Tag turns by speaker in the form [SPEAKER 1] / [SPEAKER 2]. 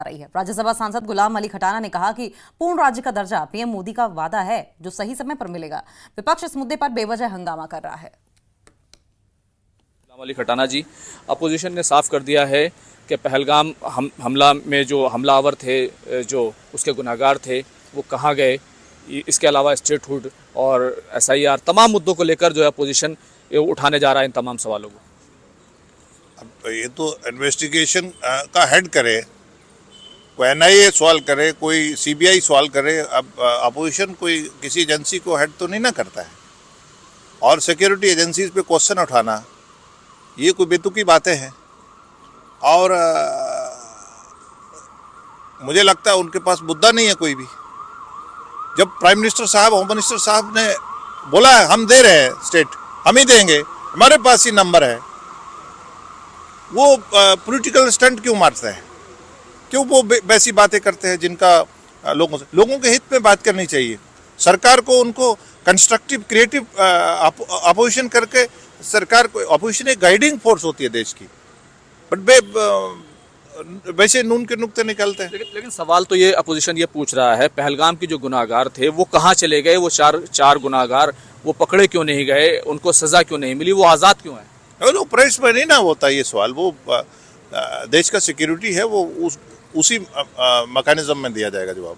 [SPEAKER 1] रही है। राज्यसभा सांसद गुलाम अली खटाना ने कहा कि पूर्ण राज्य का दर्जा पीएम मोदी का वादा है जो सही समय पर मिलेगा। विपक्ष इस मुद्दे पर बेवजह हंगामा कर रहा है।
[SPEAKER 2] गुलाम अली खटाना जी, अपोजिशन ने साफ कर दिया है कि पहलगाम हमला में जो हमलावर थे, जो उसके गुनाहगार थे, वो कहाँ गए। इसके अलावा स्टेटहुड और SIR तमाम मुद्दों को लेकर जो है अपोजिशन उठाने जा रहा है इन तमाम सवालों को।
[SPEAKER 3] अब ये तो इन्वेस्टिगेशन का हेड करे, कोई NIA सवाल करे, कोई CBI सवाल करे। अब अपोजिशन कोई किसी एजेंसी को हेड तो नहीं ना करता है, और सिक्योरिटी एजेंसीज पे क्वेश्चन उठाना ये कोई बेतुकी बातें हैं। और मुझे लगता है उनके पास मुद्दा नहीं है कोई भी। जब प्राइम मिनिस्टर साहब, होम मिनिस्टर साहब ने बोला है हम दे रहे हैं, स्टेट हम ही देंगे, हमारे पास ही नंबर है, वो पॉलिटिकल स्टंट क्यों मारते हैं? क्यों वो वैसी बातें करते हैं जिनका लोगों के हित में बात करनी चाहिए। सरकार को उनको कंस्ट्रक्टिव क्रिएटिव अपोजिशन करके, सरकार को अपोजिशन एक गाइडिंग फोर्स होती है देश की, बट वैसे नून के नुक्ते निकलते हैं।
[SPEAKER 2] लेकिन सवाल तो ये अपोजिशन ये पूछ रहा है, पहलगाम के जो गुनाहगार थे वो कहाँ चले गए? वो चार गुनाहगार वो पकड़े क्यों नहीं गए? उनको सजा क्यों नहीं मिली? वो आज़ाद क्यों है?
[SPEAKER 3] वो प्रेस में नहीं ना होता ये सवाल। वो देश का सिक्योरिटी है, वो उसी मैकेनिज्म में दिया जाएगा जवाब।